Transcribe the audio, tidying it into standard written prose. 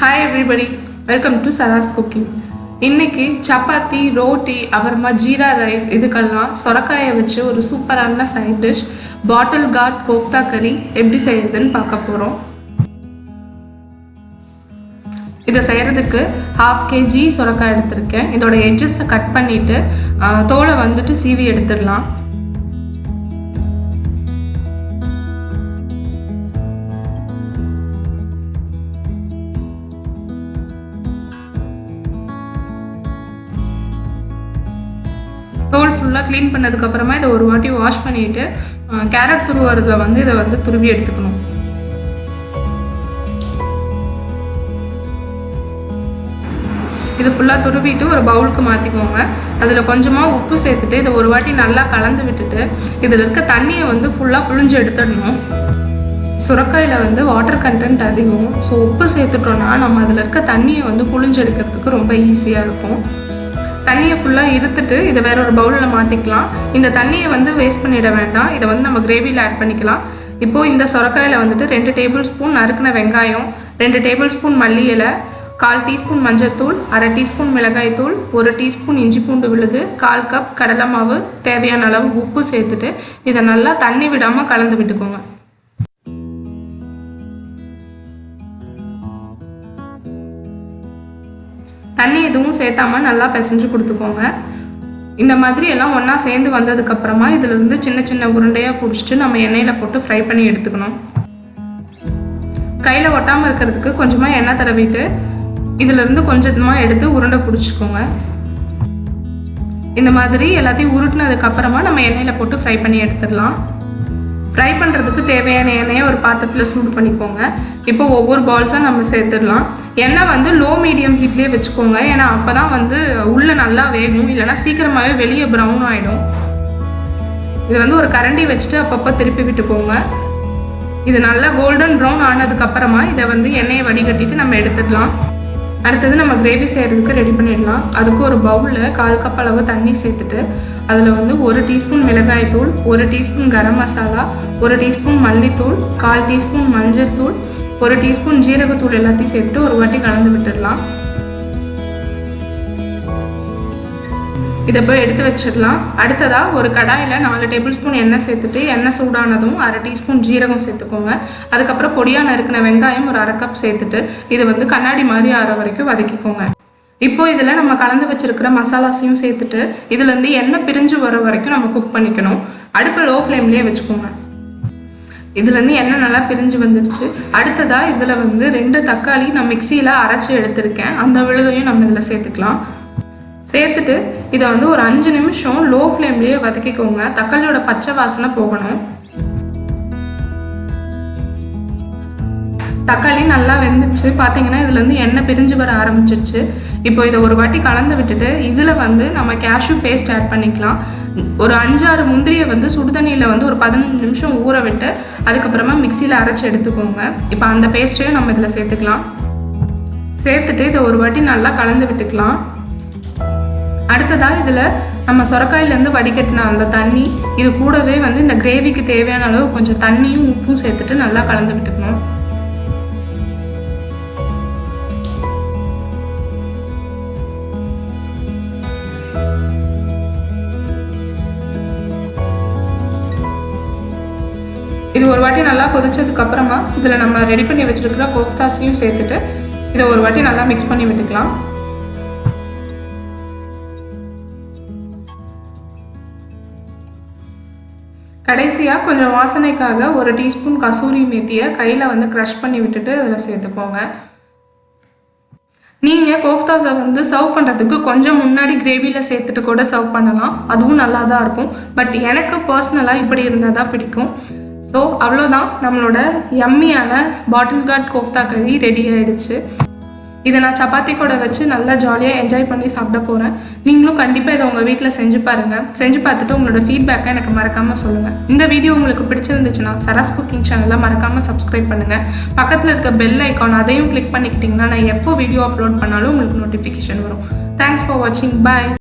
Hi everybody, welcome to Sarah's Cooking. இன்னைக்கு chapathi, roti, அப்புறமா jeera rice இதுக்கெல்லாம் சொரக்காயை வச்சு ஒரு சூப்பரான சைட் டிஷ் பாட்டில் கார்ட் கோஃப்தா கறி எப்படி செய்யறதுன்னு பார்க்க போறோம். இதை செய்யறதுக்கு 1/2 kg சொரக்காய் எடுத்திருக்கேன். இதோட எட்ஜஸை கட் பண்ணிட்டு தோலை வந்துட்டு சீவி எடுத்துடலாம். தோல் ஃபுல்லாக க்ளீன் பண்ணதுக்கப்புறமா இதை ஒரு வாட்டி வாஷ் பண்ணிவிட்டு கேரட் துருவறதுல வந்து இதை வந்து துருவி எடுத்துக்கணும். இது ஃபுல்லாக துருவிட்டு ஒரு பவுலுக்கு மாற்றிக்கோங்க. அதில் கொஞ்சமாக உப்பு சேர்த்துட்டு இதை ஒரு வாட்டி நல்லா கலந்து விட்டுட்டு இதில் இருக்க தண்ணியை வந்து ஃபுல்லாக புழிஞ்சு எடுத்துடணும். சுரக்காயில் வந்து வாட்டர் கண்டென்ட் அதிகம். ஸோ உப்பு சேர்த்துட்டோன்னா நம்ம அதில் இருக்க தண்ணியை வந்து புழிஞ்சு எடுக்கிறதுக்கு ரொம்ப ஈஸியாக இருக்கும். தண்ணியை ஃபுல்லாக இருத்துட்டு இதை வேற ஒரு பவுலில் மாற்றிக்கலாம். இந்த தண்ணியை வந்து வேஸ்ட் பண்ணிட வேண்டாம். இதை வந்து நம்ம கிரேவியில் ஆட் பண்ணிக்கலாம். இப்போது இந்த சொரக்காயில் வந்துட்டு 2 டேபிள் ஸ்பூன் நறுக்கின வெங்காயம், 2 டேபிள் ஸ்பூன் மல்லி இலை, 1/4 டீஸ்பூன் மஞ்சள்தூள், 1/2 டீஸ்பூன் மிளகாய்த்தூள், 1 டீஸ்பூன் இஞ்சி பூண்டு விழுது, 1/4 கப் கடலை மாவு, தேவையான அளவு உப்பு சேர்த்துட்டு இதை நல்லா தண்ணி விடாமல் கலந்து விட்டுக்கோங்க. தண்ணி எதுவும் சேர்த்தாமல் நல்லா பிசைஞ்சு கொடுத்துக்கோங்க. இந்த மாதிரி எல்லாம் ஒன்றா சேர்ந்து வந்ததுக்கப்புறமா இதிலிருந்து சின்ன சின்ன உருண்டையாக பிடிச்சிட்டு நம்ம எண்ணெயில் போட்டு ஃப்ரை பண்ணி எடுத்துக்கணும். கையில் ஒட்டாமல் இருக்கிறதுக்கு கொஞ்சமாக எண்ணெய் தடவிட்டு இதிலிருந்து கொஞ்சமாக எடுத்து உருண்டை பிடிச்சிக்கோங்க. இந்த மாதிரி எல்லாத்தையும் உருட்டினதுக்கப்புறமா நம்ம எண்ணெயில் போட்டு ஃப்ரை பண்ணி எடுத்துடலாம். ஃப்ரை பண்ணுறதுக்கு தேவையான எண்ணெயை ஒரு பாத்திரத்தில் சூடு பண்ணிக்கோங்க. இப்போ ஒவ்வொரு பால்ஸாக நம்ம சேர்த்துடலாம். எண்ணெய் வந்து லோ மீடியம் ஹீட்லேயே வச்சுக்கோங்க. ஏன்னா அப்போ தான் வந்து உள்ளே நல்லா வேகும், இல்லைனா சீக்கிரமாகவே வெளியே ப்ரௌன் ஆகிடும். இது வந்து ஒரு கரண்டி வச்சுட்டு அப்பப்போ திருப்பி விட்டுக்கோங்க. இது நல்லா கோல்டன் ப்ரௌன் ஆனதுக்கப்புறமா இதை வந்து எண்ணெயை வடிகட்டிட்டு நம்ம எடுத்துடலாம். அடுத்தது நம்ம கிரேவி செய்கிறதுக்கு ரெடி பண்ணிடலாம். அதுக்கு ஒரு பவுலில் 1/4 கப் அளவு தண்ணி சேர்த்துட்டு அதில் வந்து 1 டீஸ்பூன் மிளகாய்த்தூள், 1 டீஸ்பூன் கரம் மசாலா, 1 டீஸ்பூன் மல்லித்தூள், 1/4 டீஸ்பூன் மஞ்சள் தூள், 1 டீஸ்பூன் ஜீரகத்தூள் எல்லாத்தையும் சேர்த்துட்டு ஒரு வாட்டி கலந்து விட்டுடலாம். இதை போய் எடுத்து வச்சிடலாம். அடுத்ததாக ஒரு கடாயில் 4 டேபிள் ஸ்பூன் எண்ணெய் சேர்த்துட்டு எண்ணெய் சூடானதும் 1/2 டீஸ்பூன் ஜீரகம் சேர்த்துக்கோங்க. அதுக்கப்புறம் பொடியாக நறுக்கின வெங்காயம் ஒரு 1/2 கப் சேர்த்துட்டு இதை வந்து கண்ணாடி மாதிரி ஆற வரைக்கும் வதக்கிக்கோங்க. இப்போ இதில் நம்ம கலந்து வச்சிருக்கிற மசாலாஸையும் சேர்த்துட்டு இதுலேருந்து எண்ணெய் பிரிஞ்சு வர வரைக்கும் நம்ம குக் பண்ணிக்கணும். அடுப்பு லோ ஃப்ளேம்லேயே வச்சுக்கோங்க. இதுலேருந்து எண்ணெய் நல்லா பிரிஞ்சு வந்துடுச்சு. அடுத்ததாக இதில் வந்து 2 தக்காளி நான் மிக்சியில் அரைச்சி எடுத்திருக்கேன். அந்த விழுதையும் நம்ம இதில் சேர்த்துக்கலாம். சேர்த்துட்டு இதை வந்து ஒரு 5 நிமிஷம் லோ ஃப்ளேம்லேயே வதக்கிக்கோங்க. தக்காளியோட பச்சை வாசனை போகணும். தக்காளி நல்லா வெந்துடுச்சு. பார்த்தீங்கன்னா இதுலேருந்து எண்ணெய் பிரிஞ்சு வர ஆரம்பிச்சிருச்சு. இப்போ இதை ஒரு வாட்டி கலந்து விட்டுட்டு இதில் வந்து நம்ம கேஷ்யூ பேஸ்ட் ஆட் பண்ணிக்கலாம். ஒரு 5-6 முந்திரியை வந்து சுடுதண்ணியில் வந்து ஒரு 15 நிமிஷம் ஊற விட்டு அதுக்கப்புறமா மிக்சியில் அரைச்சி எடுத்துக்கோங்க. இப்போ அந்த பேஸ்ட்டையும் நம்ம இதில் சேர்த்துக்கலாம். சேர்த்துட்டு இதை ஒரு வாட்டி நல்லா கலந்து விட்டுக்கலாம். அடுத்ததாக இதில் நம்ம சொரக்காயிலேருந்து வடிகட்டின அந்த தண்ணி இது கூடவே வந்து இந்த கிரேவிக்கு தேவையான அளவு கொஞ்சம் தண்ணியும் உப்பும் சேர்த்துட்டு நல்லா கலந்து விட்டுக்கணும். இது ஒரு வாட்டி நல்லா கொதிச்சதுக்கு அப்புறமா இதில் நம்ம ரெடி பண்ணி வச்சிருக்கிற கோஃப்தாஸையும் சேர்த்துட்டு இதை ஒரு வாட்டி நல்லா மிக்ஸ் பண்ணி விட்டுக்கலாம். கடைசியாக கொஞ்சம் வாசனைக்காக 1 டீஸ்பூன் கசூரி மேத்தியை கையில் வந்து க்ரஷ் பண்ணி விட்டுட்டு அதில் சேர்த்துக்கோங்க. நீங்கள் கோஃப்தாஸை வந்து சர்வ் பண்ணுறதுக்கு கொஞ்சம் முன்னாடி கிரேவியில் சேர்த்துட்டு கூட சர்வ் பண்ணலாம். அதுவும் நல்லா தான் இருக்கும். பட் எனக்கு பர்சனலாக இப்படி இருந்தால் தான் பிடிக்கும். ஸோ அவ்வளோதான், நம்மளோட யம்மியான பாட்டில் கார்ட் கோஃப்தா கறி ரெடி ஆகிடுச்சு. இதை நான் சப்பாத்தி கூட வச்சு நல்லா ஜாலியாக என்ஜாய் பண்ணி சாப்பிட போகிறேன். நீங்களும் கண்டிப்பாக இதை உங்கள் வீட்டில் செஞ்சு பாருங்கள். செஞ்சு பார்த்துட்டு உங்களோட ஃபீட்பேக்கை எனக்கு மறக்காமல் சொல்லுங்கள். இந்த வீடியோ உங்களுக்கு பிடிச்சிருந்துச்சுன்னா சராஸ் குக்கிங் சேனலை மறக்காமல் சப்ஸ்கிரைப் பண்ணுங்கள். பக்கத்தில் இருக்க பெல் ஐக்கான் அதையும் கிளிக் பண்ணிக்கிட்டிங்கன்னா நான் எப்போ வீடியோ அப்லோட் பண்ணாலும் உங்களுக்கு நோட்டிஃபிகேஷன் வரும். தேங்க்ஸ் ஃபார் வாட்சிங். பாய்.